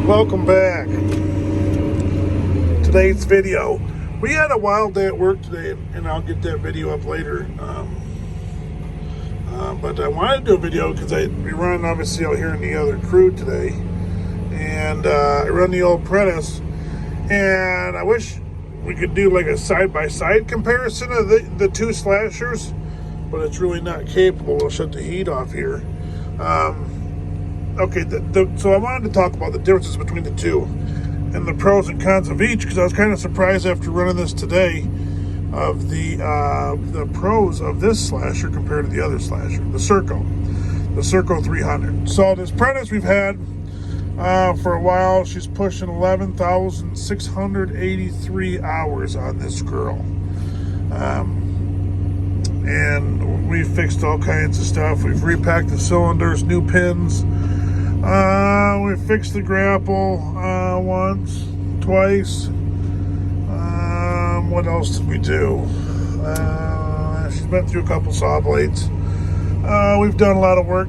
Welcome back. Today's video. We had a wild day at work today, and I'll get that video up later. But I wanted to do a video because we run obviously out here in the other crew today, and I run the old Prentice, and I wish we could do like a side-by-side comparison of the two slashers, but it's really not capable. We'll shut the heat off here. Okay, so I wanted to talk about the differences between the two and the pros and cons of each, because I was kind of surprised after running this today of the pros of this slasher compared to the other slasher, the Serco 300. So this Prentice we've had for a while. She's pushing 11,683 hours on this girl. And we fixed all kinds of stuff. We've repacked the cylinders, new pins. We fixed the grapple once, twice. What else did we do? She's been through a couple saw blades. We've done a lot of work.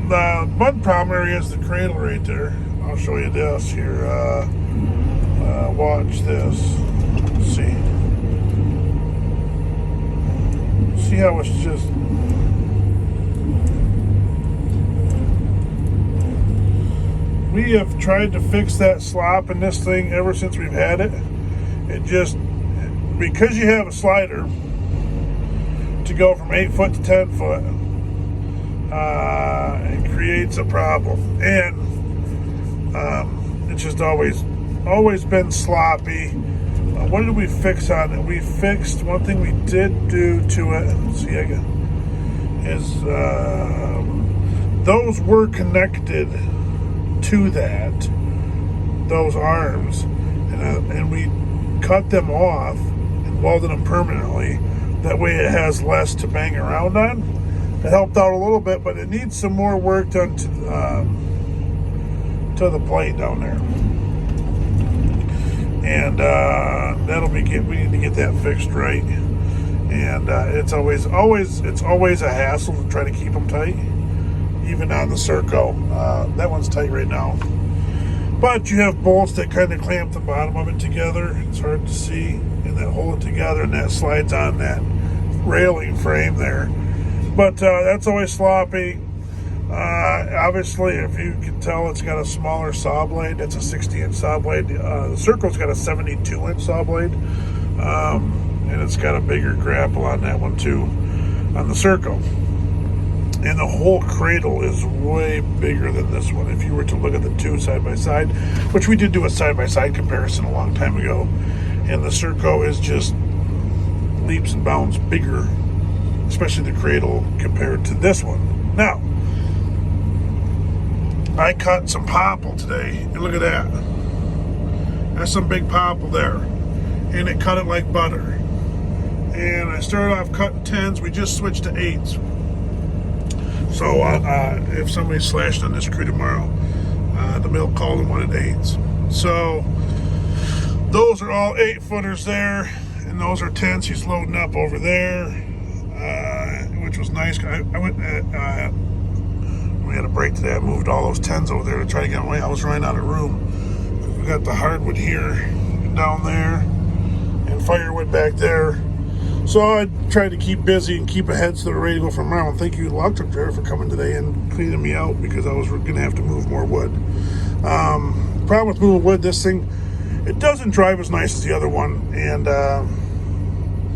The one problem area is the cradle right there. I'll show you this here. Watch this. See how it's just... We have tried to fix that slop in this thing ever since we've had it. It just, because you have a slider to go from 8 foot to 10 foot, it creates a problem. And it's just always been sloppy. What did we fix on it? We fixed, one thing we did do to it, let's see again, is those were connected to those arms, and we cut them off and welded them permanently. That way it has less to bang around on. It helped out a little bit, but it needs some more work done to the plate down there. And we need to get that fixed right. And it's always a hassle to try to keep them tight. Even on the Serco, that one's tight right now. But you have bolts that kind of clamp the bottom of it together. It's hard to see, and that hold it together, and that slides on that railing frame there. But that's always sloppy. Obviously, if you can tell, it's got a smaller saw blade. That's a 60-inch saw blade. The Serco's got a 72-inch saw blade, and it's got a bigger grapple on that one too, on the Serco. And the whole cradle is way bigger than this one. If you were to look at the two side by side, which we did do a side by side comparison a long time ago, and the Serco is just leaps and bounds bigger, especially the cradle compared to this one. Now, I cut some popple today, and look at that. That's some big popple there, and it cut it like butter. And I started off cutting 10s. We just switched to 8s. So if somebody's slashed on this crew tomorrow, the mill called and wanted 8s. So those are all 8-footers there, and those are 10s. He's loading up over there, which was nice. I went. We had a break today. I moved all those 10s over there to try to get them away. I was running out of room. We got the hardwood here, down there, and firewood back there. So I tried to keep busy and keep ahead so they're ready to go from around. Thank you, log truck driver, for coming today and cleaning me out, because I was going to have to move more wood. Problem with moving wood, this thing, it doesn't drive as nice as the other one, and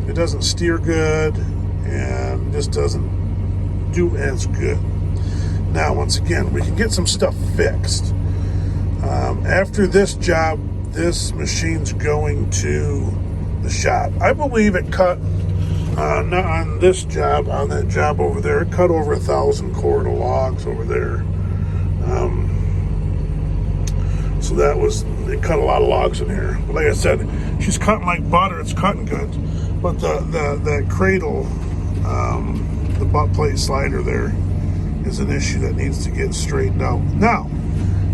it doesn't steer good, and just doesn't do as good. Now, once again, we can get some stuff fixed. After this job, this machine's going to the shop. I believe it cut, not on this job, on that job over there, it cut over 1,000 cord of logs over there. So that was, it cut a lot of logs in here. But like I said, she's cutting like butter. It's cutting good. But the cradle, the butt plate slider there is an issue that needs to get straightened out. Now,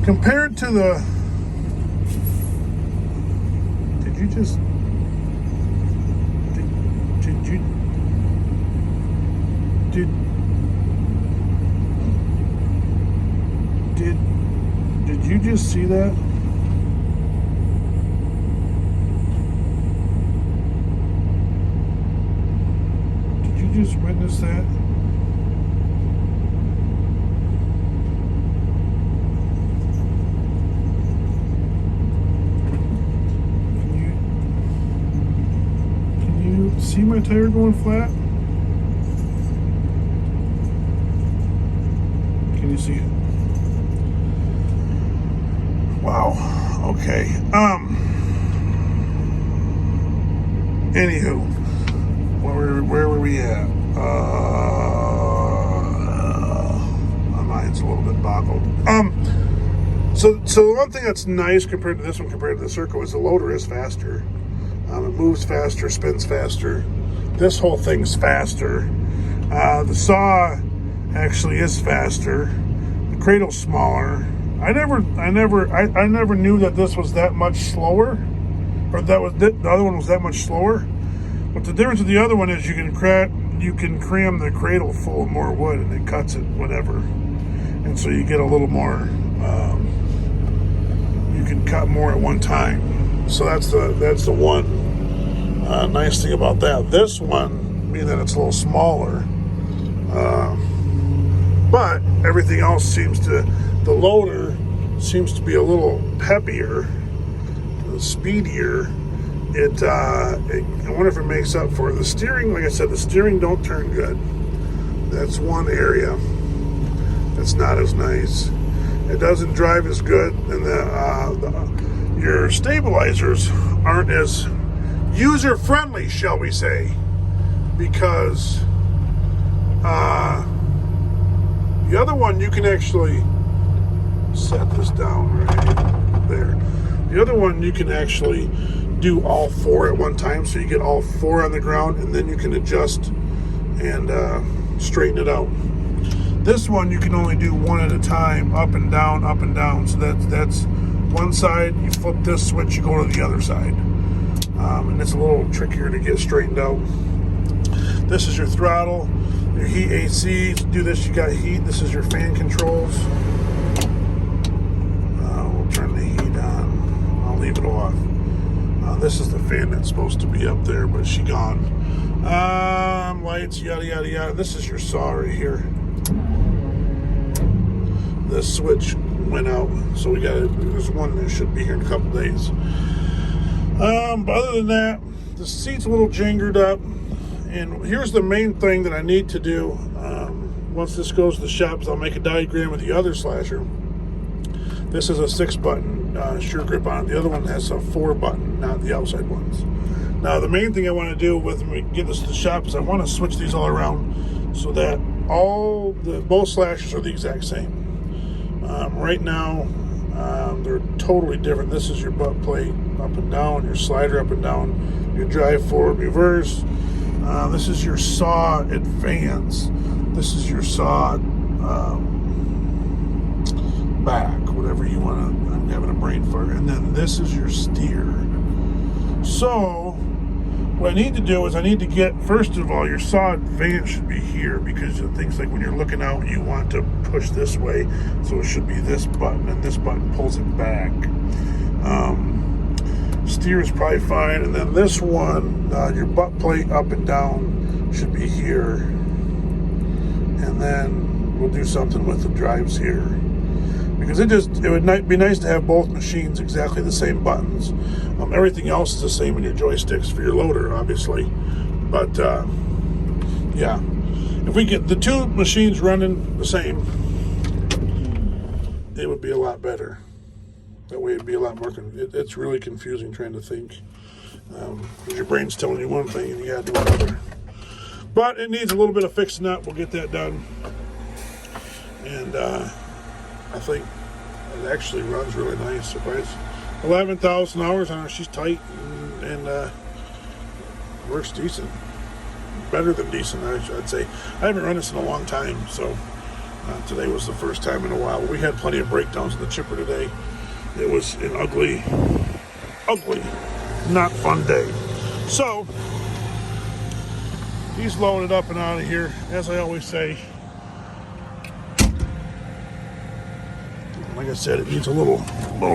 compared to the, did you just Did you just see that? you just witness that? Can you see my tire going flat? Can you see it? Wow. Okay. Anywho, where were we at? My mind's a little bit boggled. So the one thing that's nice compared to this one, compared to the Serco, is the loader is faster. It moves faster, spins faster. This whole thing's faster. The saw actually is faster. The cradle's smaller. I never knew that this was that much slower, or the other one was that much slower. But the difference with the other one is you can cram the cradle full of more wood, and it cuts it whatever, and so you get a little more. You can cut more at one time. So that's the one nice thing about that. This one, being that it's a little smaller, but everything else seems to. The loader seems to be a little peppier, speedier. I wonder if it makes up for it. The steering. Like I said, the steering don't turn good. That's one area that's not as nice. It doesn't drive as good, and your stabilizers aren't as user friendly, shall we say, because the other one you can actually set this down right there. The other one you can actually do all four at one time, so you get all four on the ground, and then you can adjust and straighten it out. This one you can only do one at a time, up and down, up and down. So that's one side. You flip this switch, you go to the other side, and it's a little trickier to get straightened out. This is your throttle, your heat AC. To do this, you got heat. This is your fan controls. Turn the heat on. I'll leave it off. This is the fan that's supposed to be up there, but she gone. Lights, yada yada yada. This is your saw right here. This switch went out, so there's one that should be here in a couple days. But other than that, the seat's a little jingered up. And here's the main thing that I need to do. Once this goes to the shops, I'll make a diagram of the other slasher. This is a 6-button sure grip on it. The other one has a 4-button, not the outside ones. Now, the main thing I want to do when we get this to the shop is I want to switch these all around so that both slashers are the exact same. Right now, they're totally different. This is your butt plate up and down, your slider up and down, your drive forward, reverse. This is your saw advance. This is your saw back, whatever you want to. I'm having a brain fart. And then this is your steer. So what I need to do is I need to get, first of all, your saw advance should be here, because of things like when you're looking out, you want to push this way, so it should be this button, and this button pulls it back. Steer is probably fine, and then this one, your butt plate up and down should be here, and then we'll do something with the drives here, because it would be nice to have both machines exactly the same buttons. Everything else is the same in your joysticks for your loader, obviously, but yeah, if we get the two machines running the same, it would be a lot better. That way it'd be a lot more, it's really confusing trying to think, because your brain's telling you one thing and you gotta do another. But it needs a little bit of fixing up. We'll get that done. And I think it actually runs really nice. Surprise. 11,000 hours on her. She's tight and works decent. Better than decent, I'd say. I haven't run this in a long time, so today was the first time in a while. We had plenty of breakdowns in the chipper today. It was an ugly, not fun day. So, he's loaded up and out of here. As I always say, like I said, it needs a little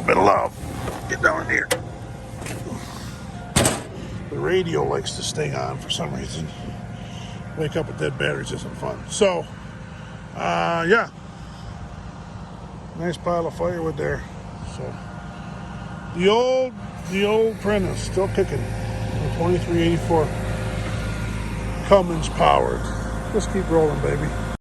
bit of love. Get down here. The radio likes to stay on for some reason. wake up with dead batteries isn't fun. So, yeah. Nice pile of firewood there. So, the old Prentice still kicking. The 2384 Cummins powered. Just keep rolling, baby.